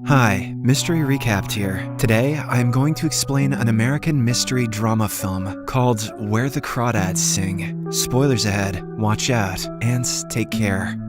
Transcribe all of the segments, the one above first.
Hi, Mystery Recapped here. Today, I am going to explain an American mystery drama film called Where the Crawdads Sing. Spoilers ahead, watch out, and take care.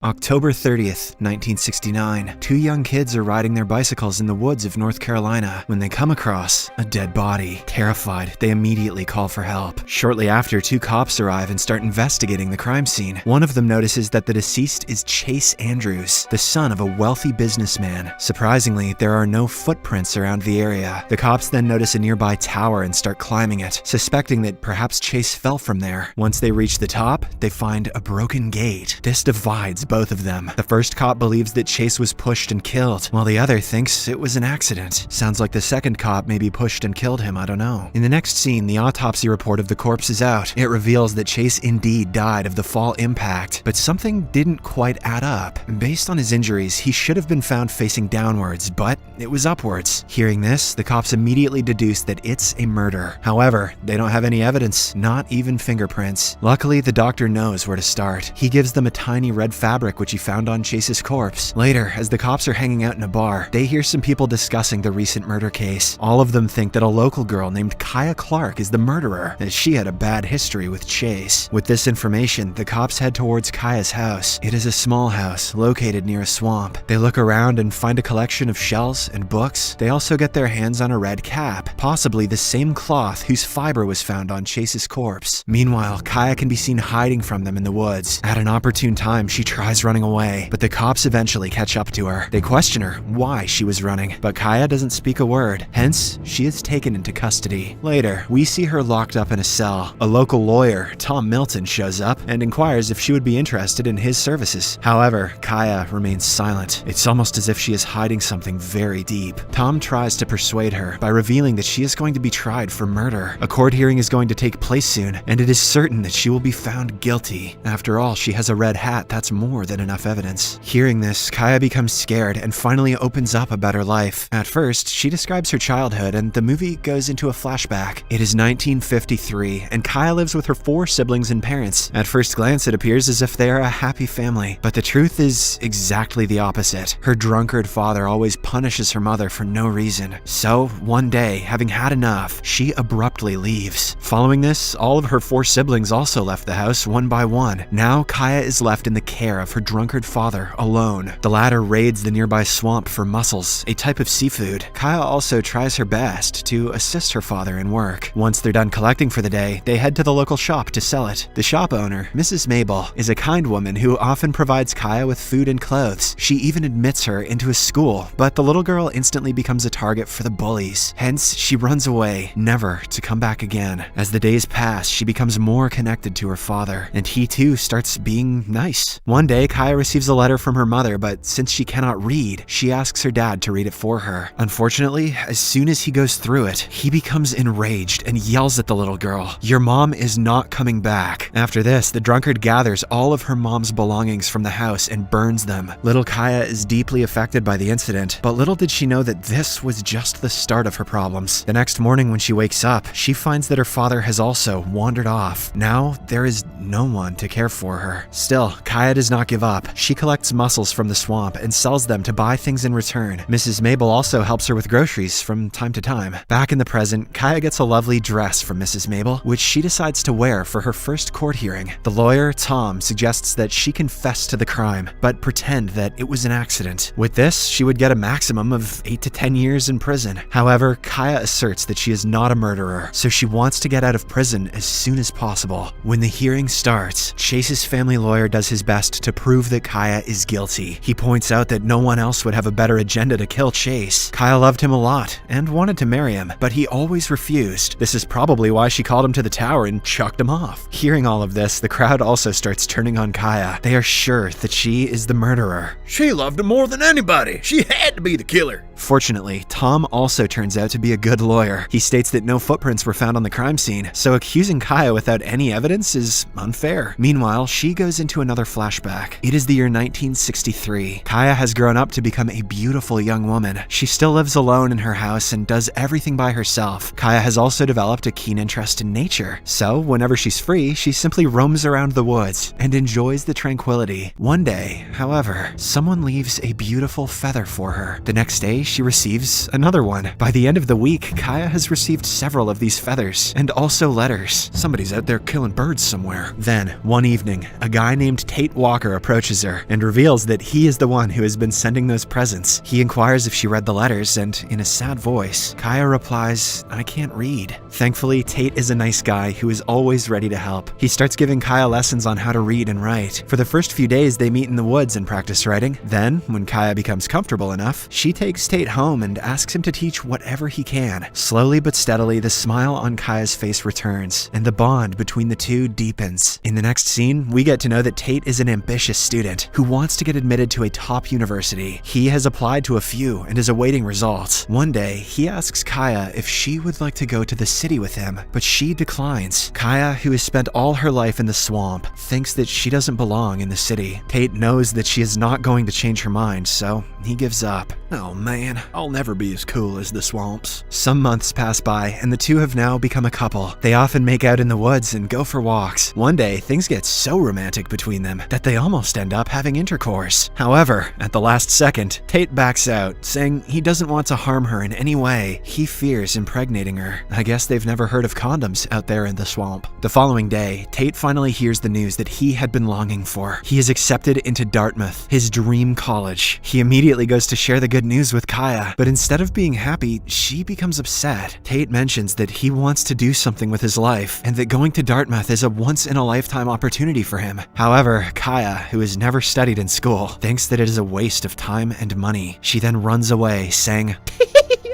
October 30th, 1969. Two young kids are riding their bicycles in the woods of North Carolina when they come across a dead body. Terrified, they immediately call for help. Shortly after, two cops arrive and start investigating the crime scene. One of them notices that the deceased is Chase Andrews, the son of a wealthy businessman. Surprisingly, there are no footprints around the area. The cops then notice a nearby tower and start climbing it, suspecting that perhaps Chase fell from there. Once they reach the top, they find a broken gate. This divides both of them. The first cop believes that Chase was pushed and killed, while the other thinks it was an accident. Sounds like the second cop maybe pushed and killed him, I don't know. In the next scene, the autopsy report of the corpse is out. It reveals that Chase indeed died of the fall impact, but something didn't quite add up. Based on his injuries, he should have been found facing downwards, but it was upwards. Hearing this, the cops immediately deduce that it's a murder. However, they don't have any evidence, not even fingerprints. Luckily, the doctor knows where to start. He gives them a tiny red fabric which he found on Chase's corpse. Later, as the cops are hanging out in a bar, they hear some people discussing the recent murder case. All of them think that a local girl named Kaya Clark is the murderer, as she had a bad history with Chase. With this information, the cops head towards Kaya's house. It is a small house located near a swamp. They look around and find a collection of shells and books. They also get their hands on a red cap, possibly the same cloth whose fiber was found on Chase's corpse. Meanwhile, Kaya can be seen hiding from them in the woods. At an opportune time, she tries running away, but the cops eventually catch up to her. They question her why she was running, but Kaya doesn't speak a word. Hence, she is taken into custody. Later, we see her locked up in a cell. A local lawyer, Tom Milton, shows up and inquires if she would be interested in his services. However, Kaya remains silent. It's almost as if she is hiding something very deep. Tom tries to persuade her by revealing that she is going to be tried for murder. A court hearing is going to take place soon, and it is certain that she will be found guilty. After all, she has a red hat that's more than enough evidence. Hearing this, Kaya becomes scared and finally opens up about her life. At first, she describes her childhood and the movie goes into a flashback. It is 1953 and Kaya lives with her 4 siblings and parents. At first glance, it appears as if they are a happy family, but the truth is exactly the opposite. Her drunkard father always punishes her mother for no reason. So, one day, having had enough, she abruptly leaves. Following this, all of her 4 siblings also left the house one by one. Now, Kaya is left in the care of her drunkard father alone. The latter raids the nearby swamp for mussels, a type of seafood. Kaya also tries her best to assist her father in work. Once they're done collecting for the day, they head to the local shop to sell it. The shop owner, Mrs. Mabel, is a kind woman who often provides Kaya with food and clothes. She even admits her into a school, but the little girl instantly becomes a target for the bullies. Hence, she runs away, never to come back again. As the days pass, she becomes more connected to her father, and he too starts being nice. One day, Kaya receives a letter from her mother, but since she cannot read, she asks her dad to read it for her. Unfortunately, as soon as he goes through it, he becomes enraged and yells at the little girl, "Your mom is not coming back." After this, the drunkard gathers all of her mom's belongings from the house and burns them. Little Kaya is deeply affected by the incident, but little did she know that this was just the start of her problems. The next morning when she wakes up, she finds that her father has also wandered off. Now, there is no one to care for her. Still, Kaya does not give up. She collects mussels from the swamp and sells them to buy things in return. Mrs. Mabel also helps her with groceries from time to time. Back in the present, Kaya gets a lovely dress from Mrs. Mabel, which she decides to wear for her first court hearing. The lawyer, Tom, suggests that she confess to the crime, but pretend that it was an accident. With this, she would get a maximum of 8 to 10 years in prison. However, Kaya asserts that she is not a murderer, so she wants to get out of prison as soon as possible. When the hearing starts, Chase's family lawyer does his best to prove that Kaya is guilty. He points out that no one else would have a better agenda to kill Chase. Kaya loved him a lot and wanted to marry him, but he always refused. This is probably why she called him to the tower and chucked him off. Hearing all of this, the crowd also starts turning on Kaya. They are sure that she is the murderer. She loved him more than anybody. She had to be the killer. Fortunately, Tom also turns out to be a good lawyer. He states that no footprints were found on the crime scene, so accusing Kaya without any evidence is unfair. Meanwhile, she goes into another flashback. It is the year 1963. Kaya has grown up to become a beautiful young woman. She still lives alone in her house and does everything by herself. Kaya has also developed a keen interest in nature, so whenever she's free, she simply roams around the woods and enjoys the tranquility. One day, however, someone leaves a beautiful feather for her. The next day, she receives another one. By the end of the week, Kaya has received several of these feathers, and also letters. Somebody's out there killing birds somewhere. Then, one evening, a guy named Tate Walker approaches her and reveals that he is the one who has been sending those presents. He inquires if she read the letters, and in a sad voice, Kaya replies, "I can't read." Thankfully, Tate is a nice guy who is always ready to help. He starts giving Kaya lessons on how to read and write. For the first few days, they meet in the woods and practice writing. Then, when Kaya becomes comfortable enough, she takes Tate home and asks him to teach whatever he can. Slowly but steadily, the smile on Kaya's face returns, and the bond between the two deepens. In the next scene, we get to know that Tate is an ambitious student who wants to get admitted to a top university. He has applied to a few and is awaiting results. One day, he asks Kaya if she would like to go to the city with him, but she declines. Kaya, who has spent all her life in the swamp, thinks that she doesn't belong in the city. Tate knows that she is not going to change her mind, so he gives up. Oh man, I'll never be as cool as the swamps. Some months pass by, and the two have now become a couple. They often make out in the woods and go for walks. One day, things get so romantic between them that they almost end up having intercourse. However, at the last second, Tate backs out, saying he doesn't want to harm her in any way. He fears impregnating her. I guess they've never heard of condoms out there in the swamp. The following day, Tate finally hears the news that he had been longing for. He is accepted into Dartmouth, his dream college. He immediately goes to share the good news with Kaya, but instead of being happy, she becomes upset. Tate mentions that he wants to do something with his life, and that going to Dartmouth is a once-in-a-lifetime opportunity for him. However, Kaya, who has never studied in school, thinks that it is a waste of time and money. She then runs away, saying,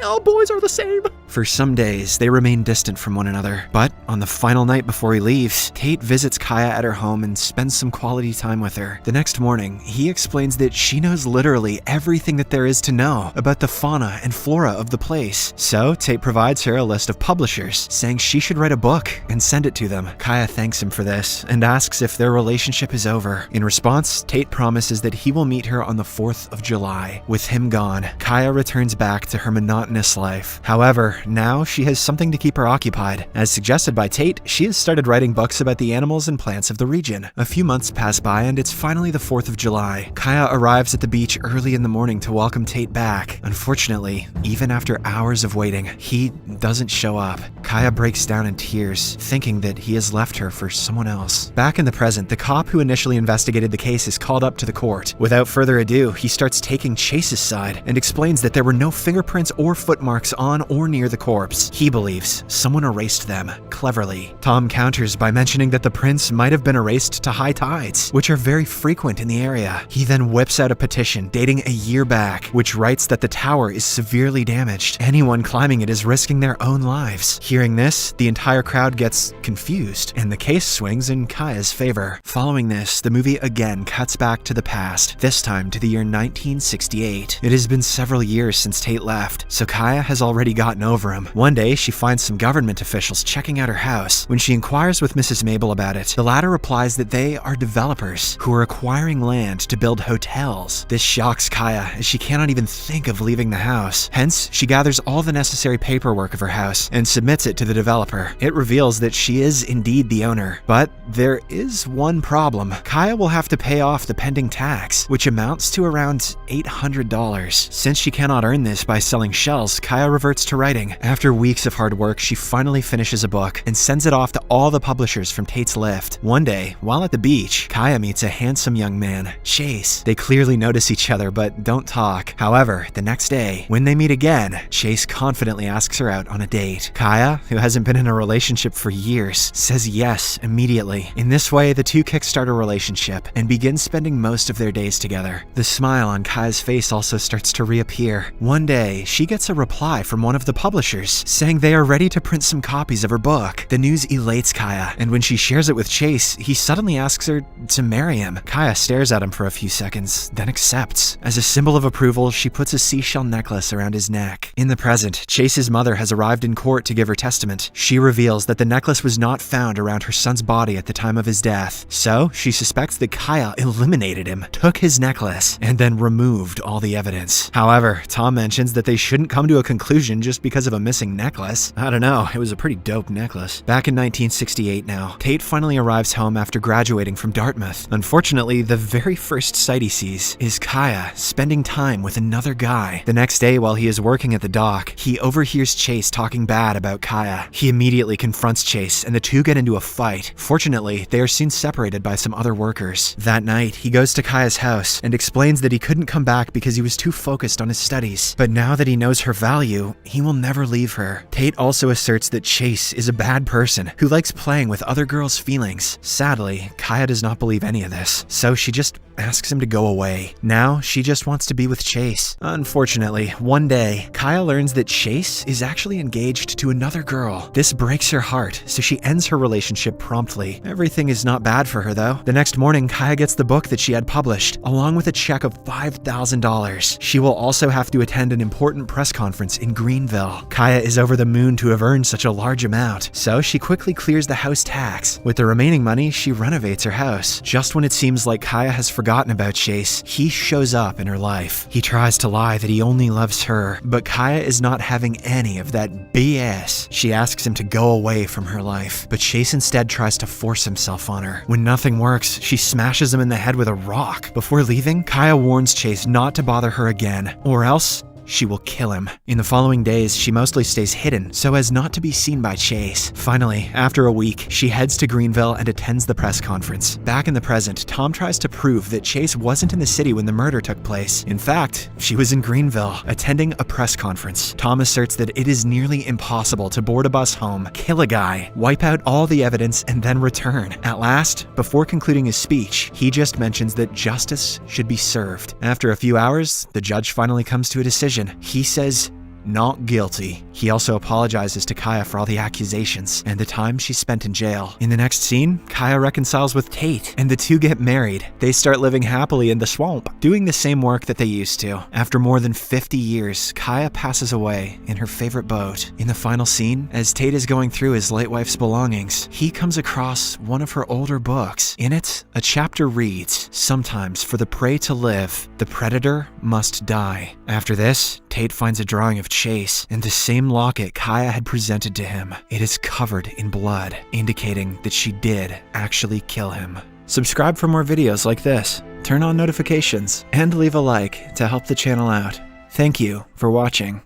"All boys are the same." For some days, they remain distant from one another, but on the final night before he leaves, Tate visits Kaya at her home and spends some quality time with her. The next morning, he explains that she knows literally everything that there is to know about the fauna and flora of the place. So, Tate provides her a list of publishers, saying she should write a book and send it to them. Kaya thanks him for this and asks if their relationship is over. In response, Tate promises that he will meet her on the 4th of July. With him gone, Kaya returns back to her monotonous life. However, now she has something to keep her occupied. As suggested by Tate, she has started writing books about the animals and plants of the region. A few months pass by and it's finally the 4th of July. Kaya arrives at the beach early in the morning to welcome Tate back. Unfortunately, even after hours of waiting, he doesn't show up. Kaya breaks down in tears, thinking that he has left her for someone else. Back in the present, the cop who initially investigated the case is called up to the court. Without further ado, he starts taking Chase's side and explains that there were no fingerprints or footmarks on or near the corpse. He believes someone erased them cleverly. Tom counters by mentioning that the prints might have been erased to high tides, which are very frequent in the area. He then whips out a petition dating a year back, which writes that the tower is severely damaged. Anyone climbing it is risking their own lives. Hearing this, the entire crowd gets confused, and the case swings in Kaya's favor. Following this, the movie again cuts back to the past, this time to the year 1968. It has been several years since Tate left, so Kaya has already gotten over him. One day, she finds some government officials checking out her house. When she inquires with Mrs. Mabel about it, the latter replies that they are developers who are acquiring land to build hotels. This shocks Kaya, as she cannot even think of leaving the house. Hence, she gathers all the necessary paperwork of her house and submits it to the developer. It reveals that she is indeed the owner, but there is one problem. Kaya will have to pay off the pending tax, which amounts to around $800. Since she cannot earn this by selling shells, Kaya reverts to writing. After weeks of hard work, she finally finishes a book and sends it off to all the publishers from Tate's lift. One day, while at the beach, Kaya meets a handsome young man, Chase. They clearly notice each other but don't talk. However, the next day, when they meet again, Chase confidently asks her out on a date. Kaya, who hasn't been in a relationship for years, says yes immediately. In this way, the two kickstart a relationship and begin spending most of their days together. The smile on Kaya's face also starts to reappear. One day, she gets a reply from one of the publishers saying they are ready to print some copies of her book. The news elates Kaya, and when she shares it with Chase, he suddenly asks her to marry him. Kaya stares at him for a few seconds, then accepts. As a symbol of approval, she puts a seashell necklace around his neck. In the present, Chase's mother has arrived in court to give her testament. She reveals that the necklace was not found around her son's body at the time of his death, so she suspects that Kaya eliminated him, took his necklace, and then removed all the evidence. However, Tom mentions that they shouldn't come to a conclusion just because of a missing necklace. I don't know, it was a pretty dope necklace. Back in 1968 now, Tate finally arrives home after graduating from Dartmouth. Unfortunately, the very first sight he sees is Kaya spending time with another guy. The next day, while he is working at the dock, he overhears Chase talking bad about Kaya. He immediately confronts Chase, and the two get into a fight. Fortunately, they are soon separated by some other workers. That night, he goes to Kaya's house and explains that he couldn't come back because he was too focused on his studies. But now that he knows her value, he will never leave her. Tate also asserts that Chase is a bad person who likes playing with other girls' feelings. Sadly, Kaya does not believe any of this, so she just asks him to go away. Now, she just wants to be with Chase. Unfortunately, one day, Kaya learns that Chase is actually engaged to another girl. This breaks her heart, so she ends her relationship promptly. Everything is not bad for her, though. The next morning, Kaya gets the book that she had published, along with a check of $5,000. She will also have to attend an important press conference in Greenville. Kaya is over the moon to have earned such a large amount, so she quickly clears the house tax. With the remaining money, she renovates her house. Just when it seems like Kaya has forgotten about Chase, he shows up in her life. He tries to lie that he only loves her, but Kaya is not having any of that BS. She asks him to go away from her life, but Chase instead tries to force himself on her. When nothing works, she smashes him in the head with a rock. Before leaving, Kaya warns Chase not to bother her again, or else she will kill him. In the following days, she mostly stays hidden so as not to be seen by Chase. Finally, after a week, she heads to Greenville and attends the press conference. Back in the present, Tom tries to prove that Chase wasn't in the city when the murder took place. In fact, she was in Greenville, attending a press conference. Tom asserts that it is nearly impossible to board a bus home, kill a guy, wipe out all the evidence, and then return. At last, before concluding his speech, he just mentions that justice should be served. After a few hours, the judge finally comes to a decision. He says not guilty. He also apologizes to Kaya for all the accusations and the time she spent in jail. In the next scene, Kaya reconciles with Tate, and the two get married. They start living happily in the swamp, doing the same work that they used to. After more than 50 years, Kaya passes away in her favorite boat. In the final scene, as Tate is going through his late wife's belongings, he comes across one of her older books. In it, a chapter reads, "Sometimes for the prey to live, the predator must die." After this, Tate finds a drawing of Chase and the same locket Kaya had presented to him. It is covered in blood, indicating that she did actually kill him. Subscribe for more videos like this, turn on notifications, and leave a like to help the channel out. Thank you for watching.